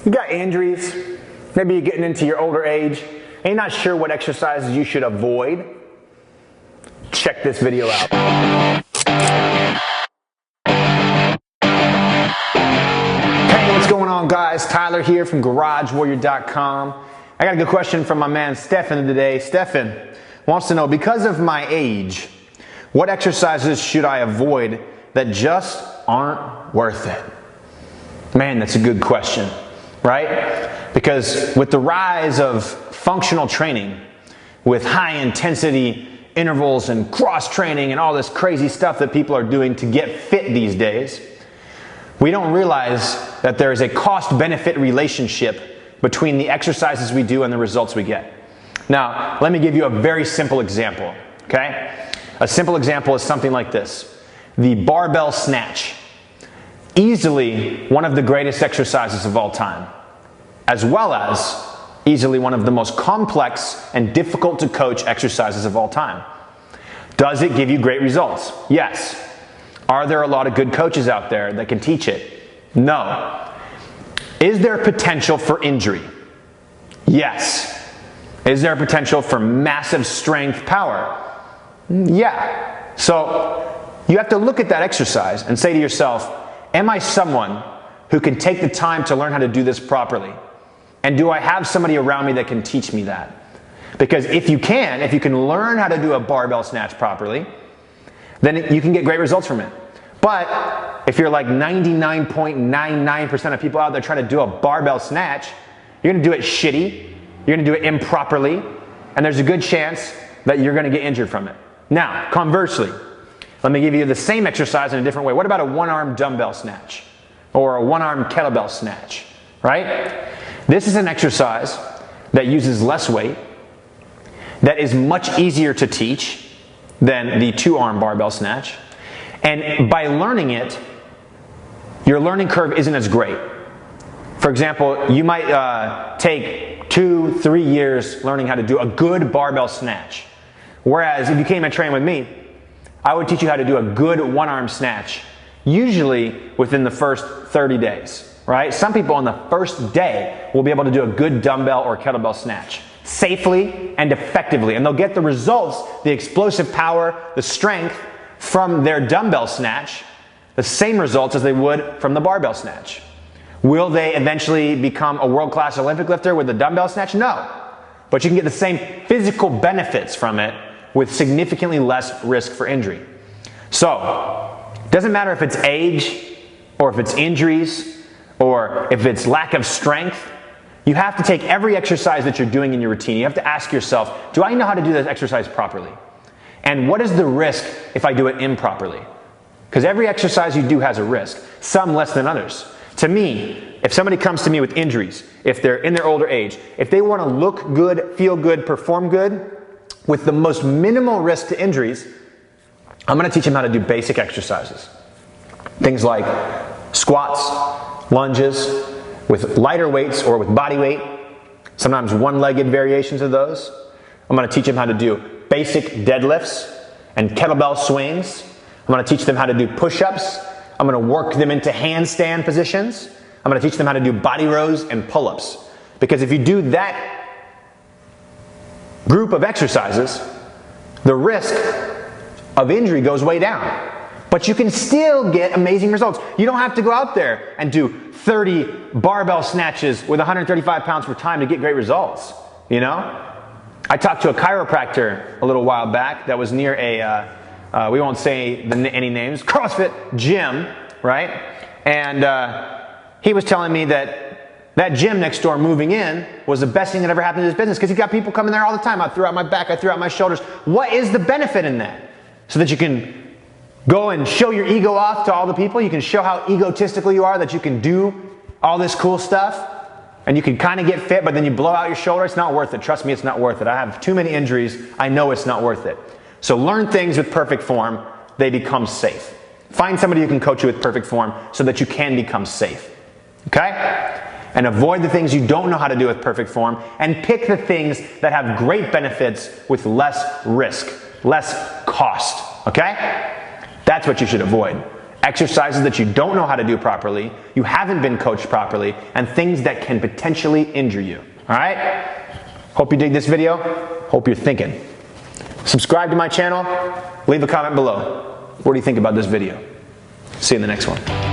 You got injuries, maybe you're getting into your older age, and you're not sure what exercises you should avoid? Check this video out. Hey, what's going on, guys? Tyler here from GarageWarrior.com. I got a good question from my man Stefan today. Stefan wants to know, because of my age, what exercises should I avoid that just aren't worth it? Man, that's a good question, right? Because with the rise of functional training, with high intensity intervals and cross training and all this crazy stuff that people are doing to get fit these days, we don't realize that there is a cost-benefit relationship between the exercises we do and the results we get. Now, let me give you a very simple example, okay? A simple example is something like this. The barbell snatch. Easily one of the greatest exercises of all time, as well as easily one of the most complex and difficult to coach exercises of all time. Does it give you great results? Yes. Are there a lot of good coaches out there that can teach it? No. Is there potential for injury? Yes. Is there potential for massive strength power? Yeah. So you have to look at that exercise and say to yourself, am I someone who can take the time to learn how to do this properly? And do I have somebody around me that can teach me that? Because if you can learn how to do a barbell snatch properly, then you can get great results from it. But if you're like 99.99% of people out there trying to do a barbell snatch, you're gonna do it shitty, you're gonna do it improperly, and there's a good chance that you're gonna get injured from it. Now, conversely, let me give you the same exercise in a different way. What about a one-arm dumbbell snatch? Or a one-arm kettlebell snatch, right? This is an exercise that uses less weight, that is much easier to teach than the two-arm barbell snatch. And by learning it, your learning curve isn't as great. For example, you might take 2-3 years learning how to do a good barbell snatch. Whereas if you came and trained with me, I would teach you how to do a good one-arm snatch, usually within the first 30 days, right? Some people on the first day will be able to do a good dumbbell or kettlebell snatch safely and effectively, and they'll get the results, the explosive power, the strength from their dumbbell snatch, the same results as they would from the barbell snatch. Will they eventually become a world-class Olympic lifter with the dumbbell snatch? No. But you can get the same physical benefits from it with significantly less risk for injury. So, it doesn't matter if it's age, or if it's injuries, or if it's lack of strength. You have to take every exercise that you're doing in your routine. You have to ask yourself, do I know how to do this exercise properly? And what is the risk if I do it improperly? Because every exercise you do has a risk, some less than others. To me, if somebody comes to me with injuries, if they're in their older age, if they want to look good, feel good, perform good, with the most minimal risk to injuries, I'm going to teach them how to do basic exercises. Things like squats, lunges, with lighter weights or with body weight, sometimes one-legged variations of those. I'm going to teach them how to do basic deadlifts and kettlebell swings. I'm going to teach them how to do push-ups. I'm going to work them into handstand positions. I'm going to teach them how to do body rows and pull-ups. Because if you do that group of exercises, the risk of injury goes way down. But you can still get amazing results. You don't have to go out there and do 30 barbell snatches with 135 pounds per time to get great results, you know? I talked to a chiropractor a little while back that was near a, we won't say any names, CrossFit gym, right? And he was telling me that that gym next door moving in was the best thing that ever happened to his business because he got people coming there all the time. I threw out my back, I threw out my shoulders. What is the benefit in that? So that you can go and show your ego off to all the people. You can show how egotistical you are, that you can do all this cool stuff. And you can kind of get fit, but then you blow out your shoulder. It's not worth it. Trust me, it's not worth it. I have too many injuries. I know it's not worth it. So learn things with perfect form. They become safe. Find somebody who can coach you with perfect form so that you can become safe. Okay? And avoid the things you don't know how to do with perfect form, and pick the things that have great benefits with less risk, less cost. Okay? That's what you should avoid. exercises that you don't know how to do properly, you haven't been coached properly, and things that can potentially injure you. All right? Hope you dig this video. Hope you're thinking. Subscribe to my channel. Leave a comment below. What do you think about this video? See you in the next one.